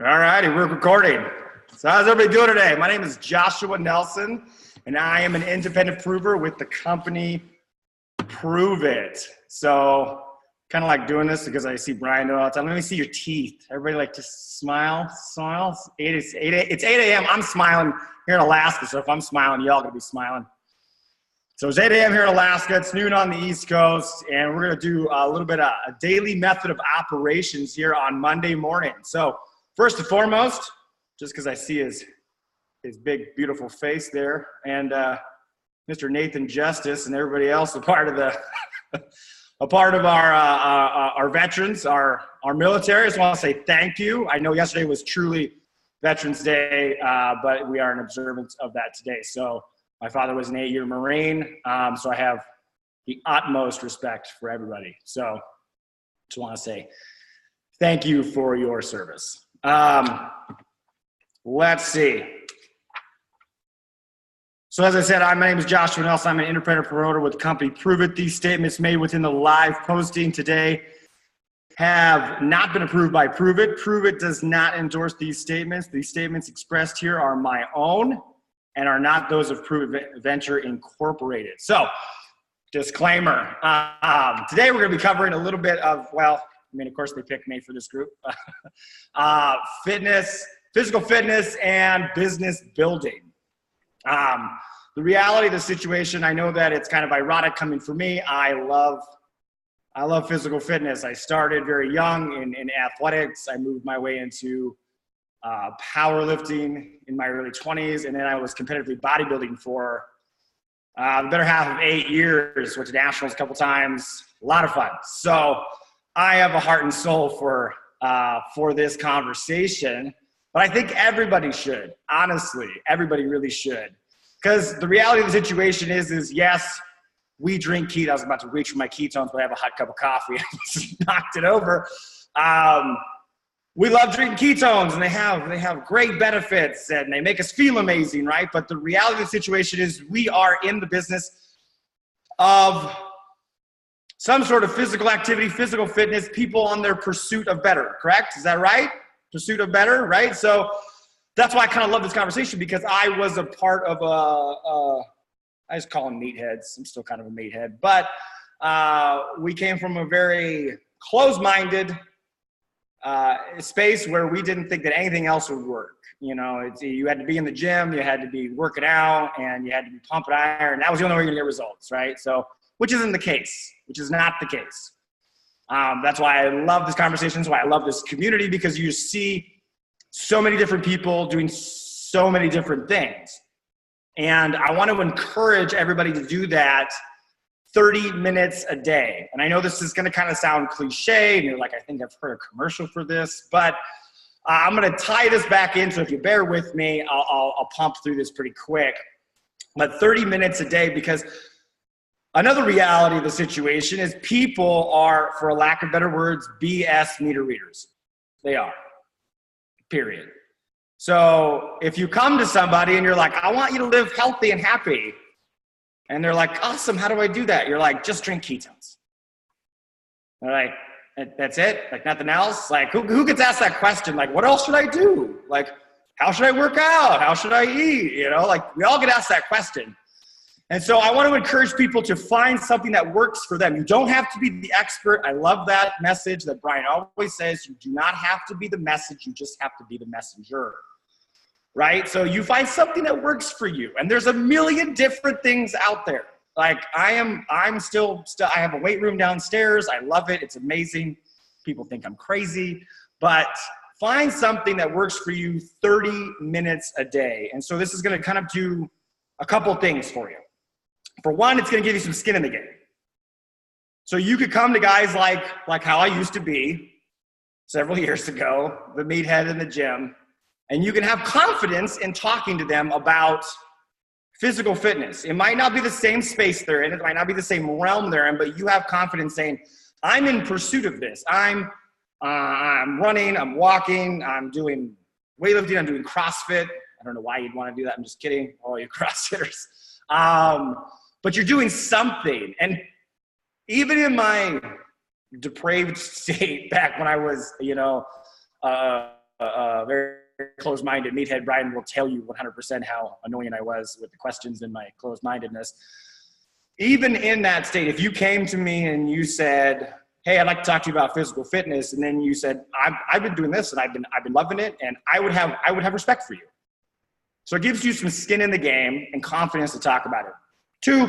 All righty, we're recording. So how's everybody doing today? My name is Joshua Nelson, and I am an independent prover with the company Pruvit. So kind of like doing this because I see Brian doing all the time. Let me see your teeth. Everybody like just smile. It's 8 a.m. I'm smiling here in Alaska, so if I'm smiling, y'all gonna be smiling. So it's 8 a.m. here in Alaska. It's noon on the East Coast, and we're gonna do a little bit of a daily method of operations here on Monday morning. So first and foremost, just because I see his big, beautiful face there, and Mr. Nathan Justice and everybody else, a part of our veterans, our military. I just want to say thank you. I know yesterday was truly Veterans Day, but we are in observance of that today. So my father was an 8-year Marine, so I have the utmost respect for everybody. So just want to say thank you for your service. Let's see. So as I said, my name is Joshua Nelson. I'm an independent promoter with the company Pruvit. These statements made within the live posting today have not been approved by Pruvit. Pruvit does not endorse these statements. These statements expressed here are my own and are not those of Pruvit Ventures Incorporated. So, disclaimer. Today we're going to be covering a little bit of, well, I mean, of course they picked me for this group. Physical fitness and business building. The reality of the situation, I know that it's kind of ironic coming from me. I love physical fitness. I started very young in athletics. I moved my way into powerlifting in my early 20s, and then I was competitively bodybuilding for the better half of 8 years. Went to nationals a couple times. A lot of fun. So I have a heart and soul for this conversation, but I think everybody should. Honestly, everybody really should. Because the reality of the situation is yes, we drink ketones. I was about to reach for my ketones, but I have a hot cup of coffee. I just knocked it over. We love drinking ketones, and they have great benefits, and they make us feel amazing, right? But the reality of the situation is we are in the business of some sort of physical activity, physical fitness, people on their pursuit of better, correct? Is that right? Pursuit of better, right? So that's why I kind of love this conversation, because I was a part of I just call them meatheads. I'm still kind of a meathead, but we came from a very closed-minded space where we didn't think that anything else would work. You know, you had to be in the gym, you had to be working out, and you had to be pumping iron. That was the only way you're gonna get results, right? So, which isn't the case, which is not the case. That's why I love this conversation. That's why I love this community, because you see so many different people doing so many different things. And I want to encourage everybody to do that 30 minutes a day. And I know this is going to kind of sound cliche, and you're like, I think I've heard a commercial for this, but I'm going to tie this back in. So if you bear with me, I'll pump through this pretty quick. But 30 minutes a day, because another reality of the situation is people are, for a lack of better words, BS meter readers. They are, period. So if you come to somebody and you're like, I want you to live healthy and happy, and they're like, awesome, how do I do that? You're like, just drink ketones. They're like, that's it? Like nothing else? Like who gets asked that question? Like, what else should I do? Like, how should I work out? How should I eat? You know, like we all get asked that question. And so I want to encourage people to find something that works for them. You don't have to be the expert. I love that message that Brian always says. You do not have to be the message. You just have to be the messenger, right? So you find something that works for you. And there's a million different things out there. Like I'm still, I have a weight room downstairs. I love it. It's amazing. People think I'm crazy, but find something that works for you 30 minutes a day. And so this is going to kind of do a couple things for you. For one, it's going to give you some skin in the game. So you could come to guys like how I used to be several years ago, the meathead in the gym, and you can have confidence in talking to them about physical fitness. It might not be the same space they're in. It might not be the same realm they're in, but you have confidence saying, I'm in pursuit of this. I'm running, I'm walking, I'm doing weightlifting, I'm doing CrossFit. I don't know why you'd want to do that. I'm just kidding, all you CrossFitters. But you're doing something. And even in my depraved state back when I was, a very closed-minded meathead, Brian will tell you 100% how annoying I was with the questions and my closed-mindedness. Even in that state, if you came to me and you said, hey, I'd like to talk to you about physical fitness, and then you said, I've been doing this and I've been loving it, and I would have respect for you. So it gives you some skin in the game and confidence to talk about it. 2,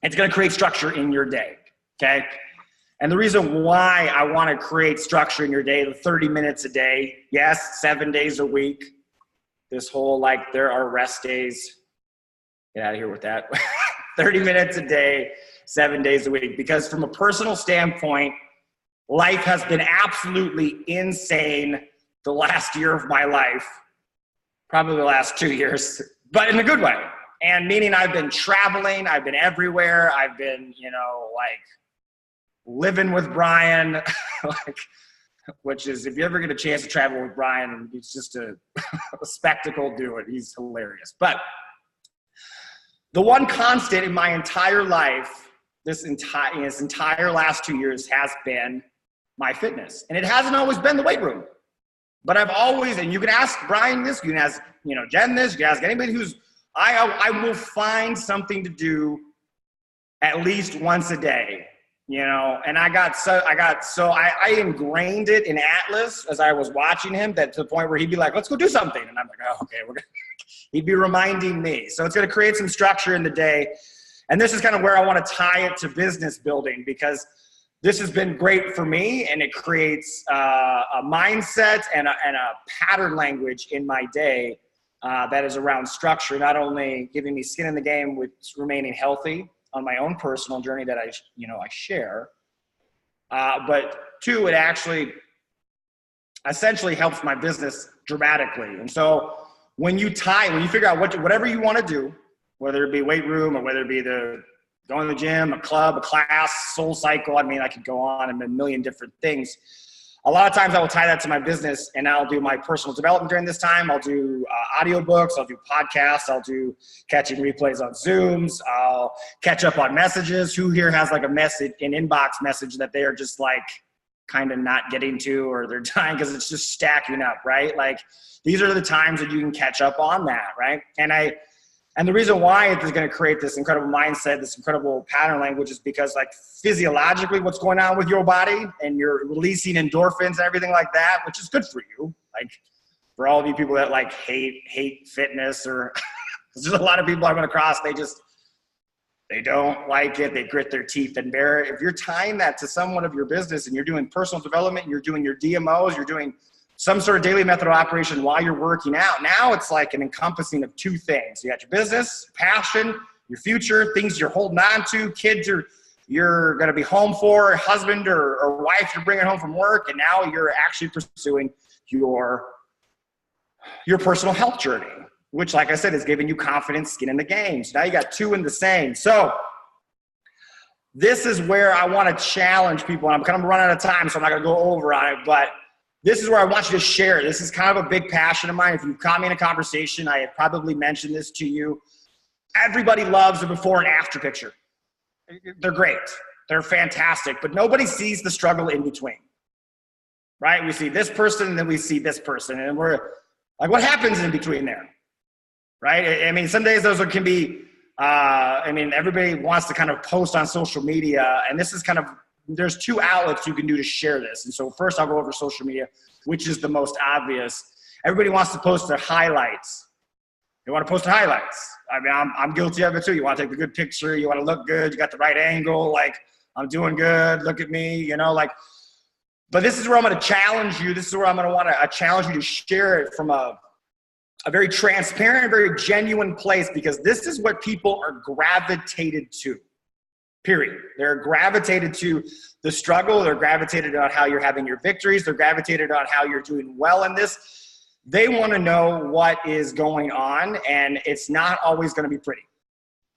it's going to create structure in your day, okay? And the reason why I want to create structure in your day, the 30 minutes a day, yes, 7 days a week, this whole, like, there are rest days. Get out of here with that. 30 minutes a day, 7 days a week. Because from a personal standpoint, life has been absolutely insane the last year of my life, probably the last 2 years, but in a good way. And meaning I've been traveling, I've been everywhere, I've been, like, living with Brian, like, which is, if you ever get a chance to travel with Brian, it's just a spectacle, do it. He's hilarious. But the one constant in my entire life, this entire last 2 years, has been my fitness. And it hasn't always been the weight room. But I've always, and you can ask Brian this, you can ask, Jen this, you can ask anybody I will find something to do at least once a day. And I ingrained it in Atlas as I was watching him, that to the point where he'd be like, let's go do something. And I'm like, oh, okay, he'd be reminding me. So it's going to create some structure in the day. And this is kind of where I want to tie it to business building, because this has been great for me, and it creates a mindset and a pattern language in my day that is around structure, not only giving me skin in the game with remaining healthy on my own personal journey that I share. But 2, it actually essentially helps my business dramatically. And so when you figure out whatever you want to do, whether it be weight room or whether it be going to the gym, a club, a class, Soul Cycle, I could go on and a million different things. A lot of times I will tie that to my business, and I'll do my personal development during this time. I'll do audiobooks, I'll do podcasts, I'll do catching replays on Zooms, I'll catch up on messages. Who here has like an inbox message that they are just like kind of not getting to, or they're dying because it's just stacking up, right? Like, these are the times that you can catch up on that, right? And the reason why it is going to create this incredible mindset, this incredible pattern language, is because, like, physiologically what's going on with your body, and you're releasing endorphins and everything like that, which is good for you. Like, for all of you people that like hate fitness, or there's a lot of people I'm going to cross, they don't like it. They grit their teeth and bear it. If you're tying that to somewhat of your business, and you're doing personal development, you're doing your DMOs, you're doing some sort of daily method of operation while you're working out. Now it's like an encompassing of 2 things. You got your business, passion, your future, things you're holding on to, kids you're going to be home for, husband or wife you're bringing home from work, and now you're actually pursuing your personal health journey, which, like I said, is giving you confidence, skin in the game. So now you got 2 in the same. So this is where I want to challenge people. And I'm kind of running out of time, so I'm not going to go over on it, but this is where I want you to share. This is kind of a big passion of mine. If you've caught me in a conversation, I have probably mentioned this to you. Everybody loves the before and after picture. They're great. They're fantastic. But nobody sees the struggle in between, right? We see this person, and then we see this person. And we're like, what happens in between there, right? Some days those can be, everybody wants to kind of post on social media. And this is kind of, there's 2 outlets you can do to share this. And so first I'll go over social media, which is the most obvious. Everybody wants to post their highlights. They want to post their highlights. I'm guilty of it too. You want to take a good picture. You want to look good. You got the right angle. Like, I'm doing good. Look at me, but this is where I'm going to challenge you. This is where I'm going to want to challenge you to share it from a very transparent, very genuine place, because this is what people are gravitated to. Period. They're gravitated to the struggle. They're gravitated on how you're having your victories. They're gravitated on how you're doing well in this. They want to know what is going on, and it's not always going to be pretty,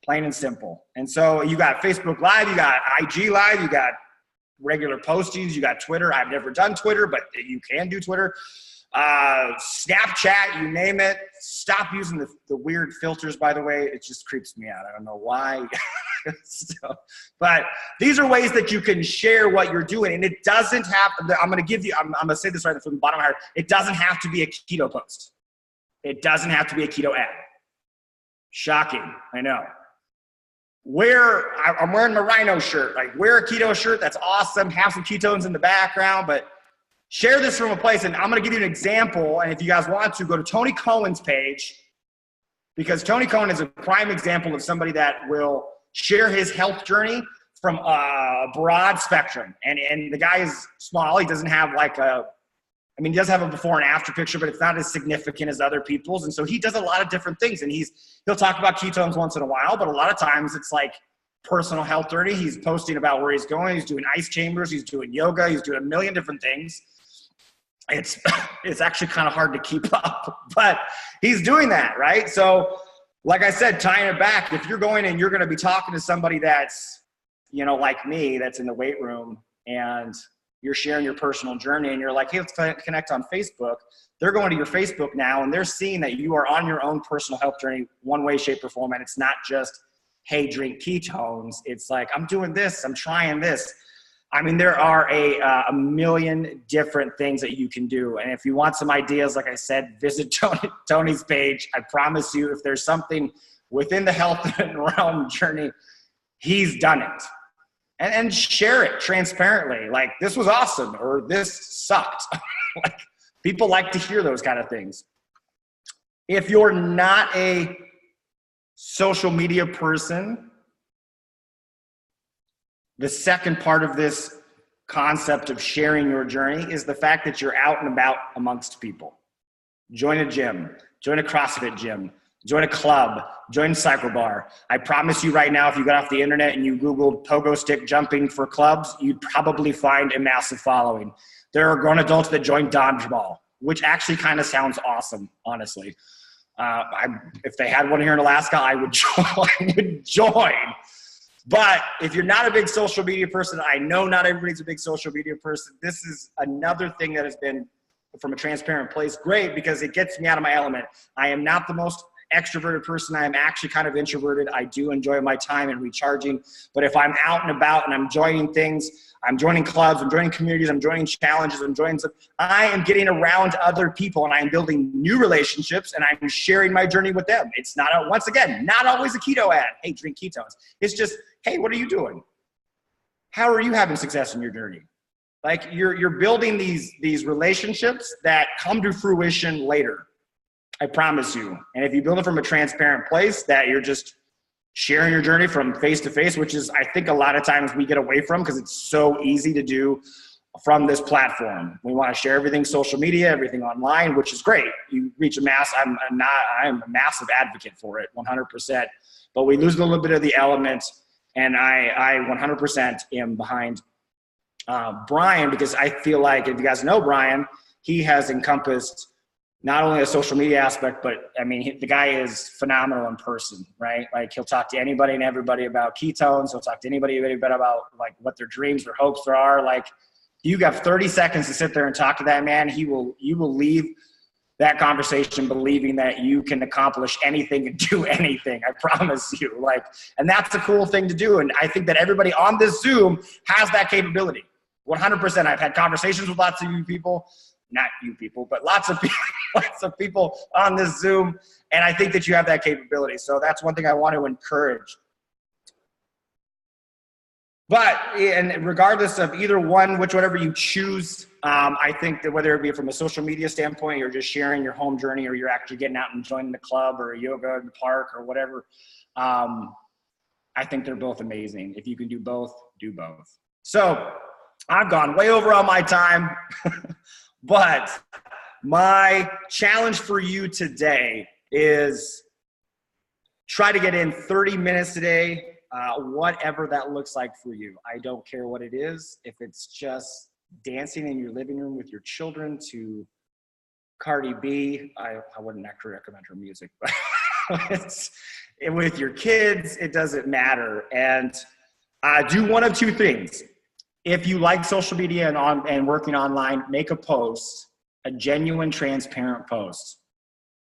plain and simple. And so you got Facebook Live, you got IG Live, you got regular postings, you got Twitter. I've never done Twitter, but you can do Twitter. Snapchat, you name it. Stop using the weird filters, by the way. It just creeps me out. I don't know why. So, but these are ways that you can share what you're doing. And it doesn't have, I'm going to say this right from the bottom of my heart. It doesn't have to be a keto post. It doesn't have to be a keto ad. Shocking, I know. I'm wearing my Rhino shirt. Like, wear a keto shirt. That's awesome. Have some ketones in the background, but share this from a place. And I'm going to give you an example. And if you guys want to, go to Tony Cohen's page, because Tony Cohen is a prime example of somebody that will share his health journey from a broad spectrum. And the guy is small. He doesn't have he does have a before and after picture, but it's not as significant as other people's. And so he does a lot of different things. And he'll talk about ketones once in a while, but a lot of times it's like personal health journey. He's posting about where he's going. He's doing ice chambers. He's doing yoga. He's doing a million different things. It's actually kind of hard to keep up, but he's doing that, right? So like I said, tying it back, if you're going and you're going to be talking to somebody that's, like me, that's in the weight room, and you're sharing your personal journey and you're like, hey, let's connect on Facebook. They're going to your Facebook now and they're seeing that you are on your own personal health journey, one way, shape, or form. And it's not just, hey, drink ketones. It's like, I'm doing this, I'm trying this. I mean, there are a million different things that you can do. And if you want some ideas, like I said, visit Tony's page. I promise you, if there's something within the health realm journey, he's done it. And share it transparently. Like, this was awesome, or this sucked. Like, people like to hear those kind of things. If you're not a social media person, the second part of this concept of sharing your journey is the fact that you're out and about amongst people. Join a gym, join a CrossFit gym, join a club, join Cycle Bar. I promise you right now, if you got off the internet and you Googled pogo stick jumping for clubs, you'd probably find a massive following. There are grown adults that join dodgeball, which actually kind of sounds awesome, honestly. If they had one here in Alaska, I would join. But if you're not a big social media person, I know not everybody's a big social media person. This is another thing that has been, from a transparent place, great, because it gets me out of my element. I am not the most extroverted person. I am actually kind of introverted. I do enjoy my time and recharging. But if I'm out and about and I'm joining things, I'm joining clubs, I'm joining communities, I'm joining challenges, I'm joining stuff, I am getting around other people and I'm building new relationships and I'm sharing my journey with them. It's not, once again, not always a keto ad. Hey, drink ketones. It's just, hey, what are you doing? How are you having success in your journey? Like, you're building these relationships that come to fruition later. I promise you. And if you build it from a transparent place, that you're just sharing your journey from face to face, which is, I think, a lot of times we get away from because it's so easy to do from this platform. We want to share everything social media, everything online, which is great. You reach a mass. I'm a massive advocate for it, 100%. But we lose a little bit of the element, and I 100% am behind Brian, because I feel like, if you guys know Brian, he has encompassed not only a social media aspect, but I mean, the guy is phenomenal in person, right? Like, he'll talk to anybody and everybody about ketones. He'll talk to anybody about like what their dreams or hopes there are. Like, you got 30 seconds to sit there and talk to that man. You will leave that conversation believing that you can accomplish anything and do anything. I promise you. Like, and that's a cool thing to do. And I think that everybody on this Zoom has that capability. 100%. I've had conversations with lots of you people. Not you people, but lots of people on this Zoom. And I think that you have that capability. So that's one thing I want to encourage. But, and regardless of either one, whatever you choose, I think that whether it be from a social media standpoint, you're just sharing your home journey, or you're actually getting out and joining the club or yoga in the park or whatever, I think they're both amazing. If you can do both, do both. So I've gone way over on my time. But my challenge for you today is try to get in 30 minutes today, whatever that looks like for you. I don't care what it is. If it's just dancing in your living room with your children to Cardi B, I wouldn't actually recommend her music, but with your kids, it doesn't matter. And do one of two things. If you like social media and working online, make a post a genuine, transparent post,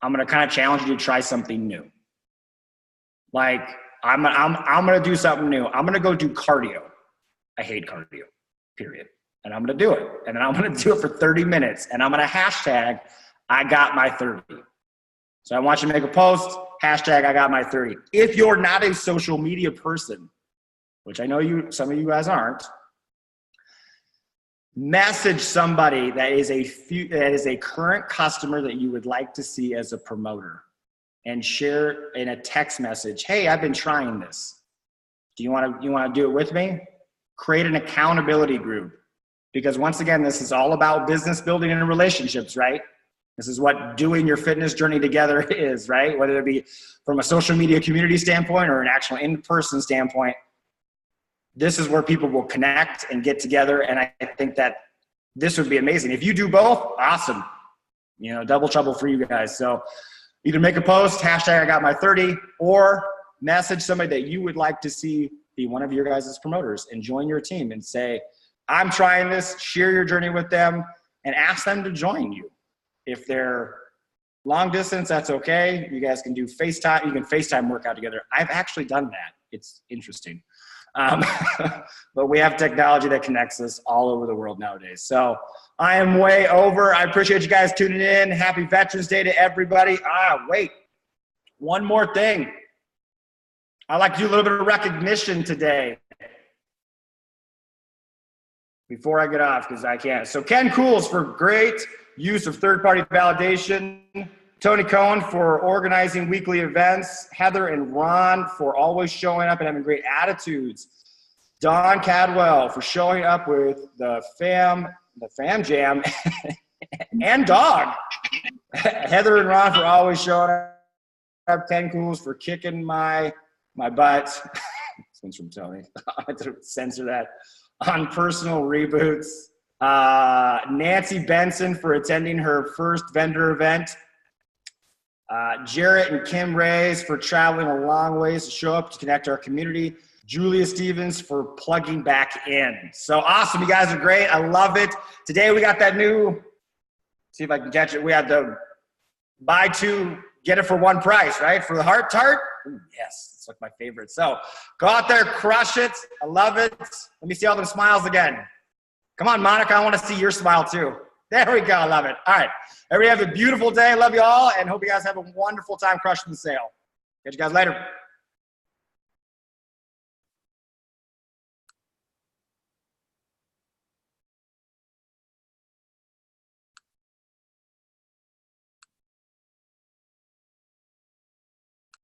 I'm going to kind of challenge you to try something new. Like, I'm going to do something new. I'm going to go do cardio. I hate cardio, period. And I'm going to do it. And then I'm going to do it for 30 minutes. And I'm going to hashtag, I got my 30. So I want you to make a post, hashtag, I got my 30. If you're not a social media person, which I know some of you guys aren't, message somebody that is a current customer that you would like to see as a promoter, and share in a text message, hey, I've been trying this. Do you want to do it with me? Create an accountability group. Because once again, this is all about business building and relationships, right? This is what doing your fitness journey together is, right? Whether it be from a social media community standpoint or an actual in-person standpoint, this is where people will connect and get together. And I think that this would be amazing. If you do both, awesome. Double trouble for you guys. So either make a post, hashtag I got my 30, or message somebody that you would like to see be one of your guys' promoters and join your team and say, I'm trying this, share your journey with them, and ask them to join you. If they're long distance, that's okay. You guys can do FaceTime. You can FaceTime workout together. I've actually done that. It's interesting. But we have technology that connects us all over the world nowadays. So I am way over. I appreciate you guys tuning in. Happy Veterans Day to everybody. Wait, one more thing. I'd like to do a little bit of recognition today before I get off, because I can't. So Ken Cools for great use of third-party validation. Tony Cohen for organizing weekly events. Heather and Ron for always showing up and having great attitudes. Don Cadwell for showing up with the fam jam and dog. Heather and Ron for always showing up. Ken Cools for kicking my butt. This one's from Tony. I have to censor that. On personal reboots. Nancy Benson for attending her first vendor event. Jarrett and Kim Reyes for traveling a long ways to show up to connect our community. Julia Stevens for plugging back in. So awesome. You guys are great. I love it. Today we got that new, see if I can catch it. We had the buy two, get it for one price, right? For the heart tart. Ooh, yes, it's like my favorite. So go out there, crush it. I love it. Let me see all them smiles again. Come on, Monica. I want to see your smile too. There we go. I love it. All right. Everybody have a beautiful day. Love you all, and hope you guys have a wonderful time crushing the sale. Catch you guys later.